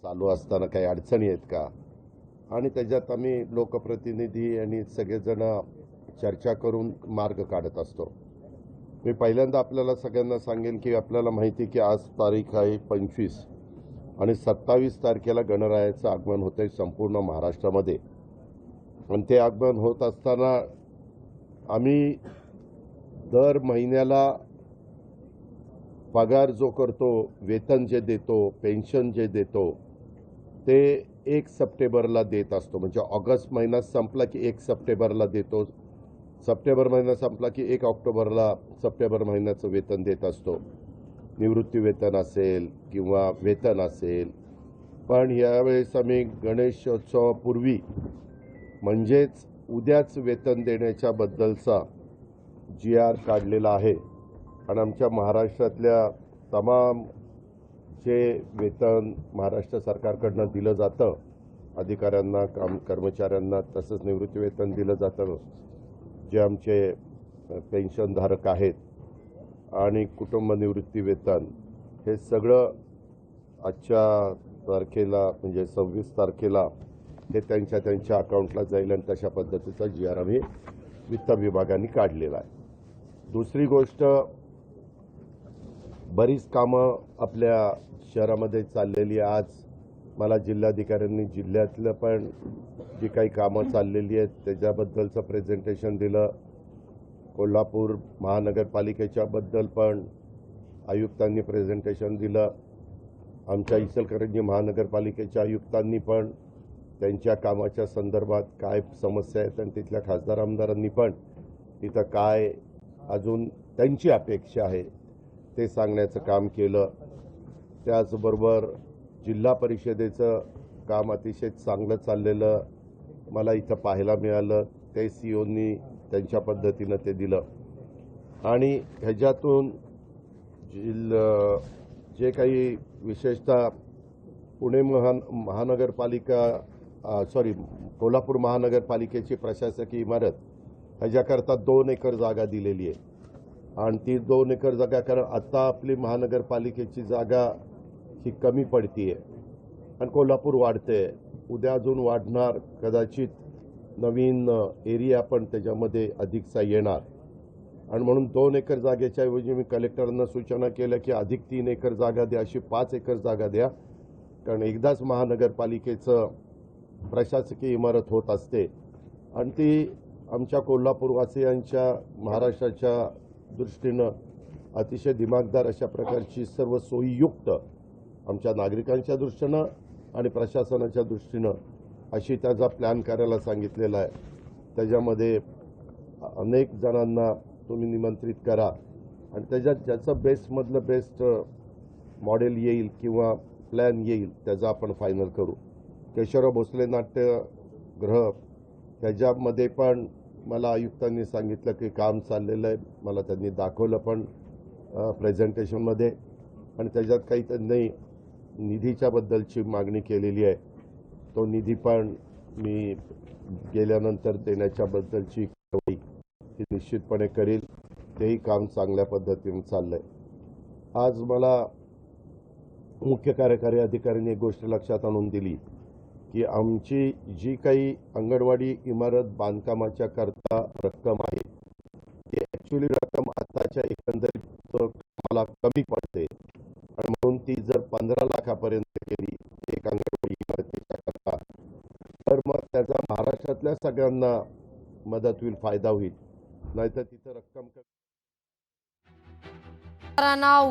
चालू असताना काही अडचणी आहेत का, आणि त्याच्यात आम्ही लोकप्रतिनिधी आणि सगळेजण चर्चा करून मार्ग काढत असतो. मी पहिल्यांदा आपल्याला सगळ्यांना सांगेन की आपल्याला माहिती आहे की आज तारीख आहे 25 आणि 27 तारखेला गणरायाचं आगमन होतं आहे संपूर्ण महाराष्ट्रामध्ये. आणि ते आगमन होत असताना आम्ही दर महिन्याला पगार जो करतो, वेतन जे देतो, पेन्शन जे देतो, ते 1 सप्टेंबरला देत असतो. म्हणजे ऑगस्ट महिना संपला की 1 सप्टेंबरला देतो. सप्टेंबर महिना संपला की 1 ऑक्टोबरला सप्टेंबर महिन्याचं वेतन देत असतो. निवृत्ती वेतन असेल किंवा वेतन असेल. पण यावेळेस आम्ही गणेशोत्सवापूर्वी म्हणजेच उद्याच वेतन देण्याच्या बद्दलचा GR काढलेला आहे. आणि आमच्या महाराष्ट्रातल्या तमाम जे वेतन महाराष्ट्र सरकारकडनं दिलं जातं, अधिकाऱ्यांना, कर्मचाऱ्यांना, तसंच निवृत्ती वेतन दिलं जातं, जे आमचे पेन्शनधारक आहेत आणि कुटुंब निवृत्ती वेतन, हे सगळं आजच्या तारखेला म्हणजे 26 तारखेला हे त्यांच्या अकाउंटला जाईल आणि तशा पद्धतीचा GR आम्ही वित्त विभागाने काढलेला आहे. दुसरी गोष्ट, बरीच कामं आपल्या शहरामध्ये चाललेली आहे. आज मला जिल्हाधिकाऱ्यांनी जिल्ह्यातलं पण जी काही कामं चाललेली आहेत त्याच्याबद्दलचं प्रेझेंटेशन दिलं. कोल्हापूर महानगरपालिकेच्याबद्दल पण आयुक्तांनी प्रेझेंटेशन दिलं. आमच्या इचलकरंजी महानगरपालिकेच्या आयुक्तांनी पण त्यांच्या कामाच्या संदर्भात काय समस्या आहेत आणि तिथल्या खासदार आमदारांनी पण तिथं काय अजून त्यांची अपेक्षा आहे ते सांगण्याचं काम केलं. त्याचबरोबर जिल्हा परिषदेचं काम अतिशय चांगलं चाललेलं मला इथं पाहायला मिळालं. ते CEOंनी त्यांच्या पद्धतीनं ते दिलं. आणि ह्याच्यातून जे काही विशेषतः पुणे कोल्हापूर महानगरपालिकेची प्रशासकीय इमारत ह्याच्याकरता 2 एकर जागा दिलेली आहे. आणि ती 2 एकर जागा, कारण आता आपली महानगरपालिकेची जागा ही कमी पडतीये आणि कोल्हापूर वाढते, उद्या अजून वाढणार, कदाचित नवीन एरिया पण त्याच्यामध्ये अधिकचा येणार. आणि म्हणून 2 एकर जागेच्या ऐवजी मी कलेक्टरांना सूचना केल्या की अधिक 3 एकर जागा द्या, अशी 5 एकर जागा द्या. कारण एकदाच महानगरपालिकेचं प्रशासकीय इमारत होत असते आणि ती आमच्या कोल्हापूरवासियांच्या, महाराष्ट्राच्या दृष्टीनं अतिशय दिमागदार अशा प्रकारची सर्व सोयीयुक्त, आमच्या नागरिकांच्या दृष्टीनं आणि प्रशासनाच्या दृष्टीनं अशी त्याचा प्लॅन करायला सांगितलेला आहे. त्याच्यामध्ये अनेक जणांना तुम्ही निमंत्रित करा आणि त्याच्यात ज्याचं बेस्टमधलं बेस्ट मॉडेल येईल किंवा प्लॅन येईल त्याचा आपण फायनल करू. केशवराव भोसले नाट्यगृह त्याच्यामध्ये पण मला आयुक्तांनी सांगितलं की काम चाललेलं आहे. मला त्यांनी दाखवलं पण प्रेझेंटेशनमध्ये. आणि त्याच्यात काही त्यांनी निधीच्या बद्दलची मागणी केलेली आहे. तो निधी पण मी गेल्यानंतर देण्याच्या बद्दलची कारवाई ती निश्चितपणे करेल. तेही काम चांगल्या पद्धतीने चाललंय. आज मला मुख्य कार्यकारी अधिकाऱ्यांनी एक गोष्ट लक्षात आणून दिली की आमची जी काही अंगणवाडी इमारत बांधकामाच्या करता रक्कम आहे ती ॲक्च्युली रक्कम आताच्या एकंदरीत मला कमी पडते आणि म्हणून ती जर 15 लाखापर्यंत केली एक अंगणवाडी इमारतीच्या करता, तर मग त्याचा महाराष्ट्रातल्या सगळ्यांना मदत होईल, फायदा होईल. नाहीतर तिथं रक्कम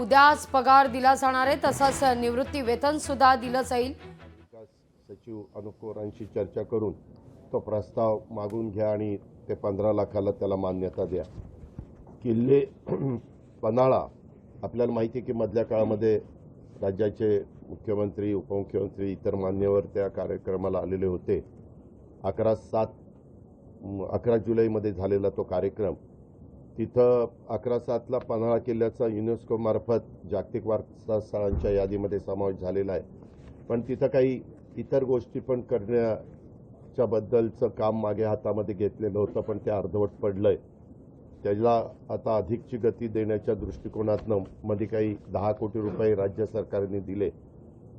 उद्याच पगार दिला जाणार आहे, तसंच निवृत्ती वेतन सुद्धा दिलं जाईल. विकास सचिव अनुप पवारांशी चर्चा करून तो प्रस्ताव मागून घ्या आणि ते 15 लाखाला त्याला मान्यता द्या. किल्ले पन्हाळा, आपल्याला माहिती आहे की मधल्या काळामध्ये राज्याचे मुख्यमंत्री, उपमुख्यमंत्री, इतर मान्यवर त्या कार्यक्रमाला आलेले होते. 11 जुलैमध्ये झालेला तो कार्यक्रम. तिथं 11/7ला पन्हाळा किल्ल्याचा युनेस्को मार्फत जागतिक वारसा स्थळांच्या यादीमध्ये समावेश झालेला आहे. पण तिथं काही इतर गोष्टी पण करण्याच्या बद्दलचं काम मागे हातामध्ये घेतलेलं होतं, पण ते अर्धवट पडलंय. त्याला आता अधिकची गती देण्याच्या दृष्टिकोनातनं मध्ये काही 10 कोटी रुपये राज्य सरकारने दिले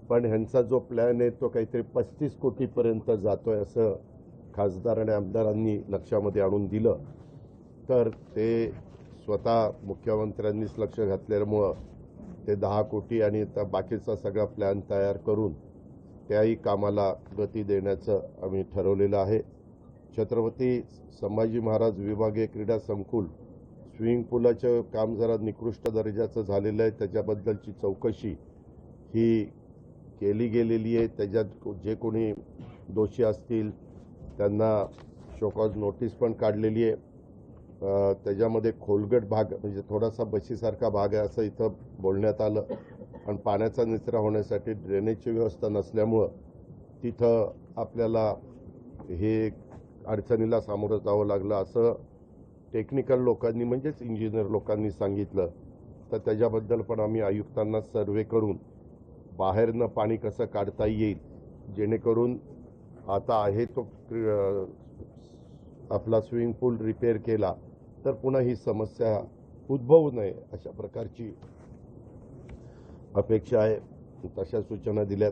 पण ह्यांचा जो प्लॅन आहे तो काहीतरी 35 कोटीपर्यंत जातोय असं खासदार आणि आमदारांनी लक्षामध्ये आणून दिलं. तर ते स्वतः मुख्यमंत्र्यांनीच लक्ष घातल्यामुळं ते 10 कोटी आणि बाकीचा सगळा प्लॅन तयार करून त्याही कामाला गती देण्याचं आम्ही ठरवलेलं आहे. छत्रपती संभाजी महाराज विभागीय क्रीडा संकुल स्विमिंग पूलाचं काम जरा निकृष्ट दर्जाचं झालेलं आहे. त्याच्याबद्दलची चौकशी ही केली गेलेली आहे. त्याच्यात जे कोणी दोषी असतील त्यांना शोकॉज नोटीस पण काढलेली आहे. त्याच्यामध्ये खोलगट भाग म्हणजे थोडासा बशीसारखा भाग आहे असं इथं बोलण्यात आलं. आणि पाण्याचा निचरा होण्यासाठी ड्रेनेजची व्यवस्था नसल्यामुळं तिथं आपल्याला हे अडचणीला सामोरं जावं लागलं असं टेक्निकल लोकांनी म्हणजेच इंजिनियर लोकांनी सांगितलं. तर त्याच्याबद्दल पण आम्ही आयुक्तांना सर्वे करून बाहेरनं पाणी कसं काढता येईल जेणेकरून आता आहे तो आपला स्विमिंग पूल रिपेअर केला तर पुन्हा ही समस्या उद्भवू नये अशा प्रकारची अपेक्षा आहे. तशा सूचना दिल्यात.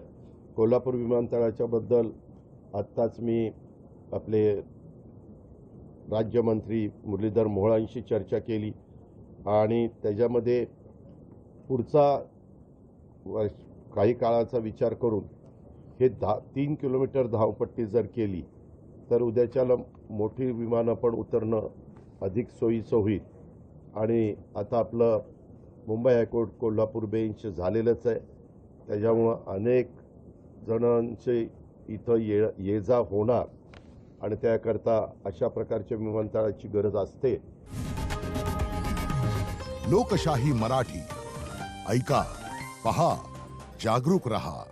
कोल्हापूर विमानतळाच्या बद्दल आत्ताच मी आपले राज्यमंत्री मुरलीधर मोहोळांशी चर्चा केली आणि त्याच्यामध्ये पुढचा काही काळाचा विचार करून हे 3 किलोमीटर धावपट्टी जर केली तर उद्याच्याला मोठी विमानं पण उतरणं अधिक सोयीचं होईल. आणि आता आपलं मुंबई हायकोर्ट कोल्हापूर बेंच झालेलंच आहे. त्याच्यामुळं अनेक जणांचे इथं ये जा होणार आणि त्याकरता अशा प्रकारच्या विमानतळाची गरज असते. लोकशाही मराठी ऐका, पहा, जागरूक रहा.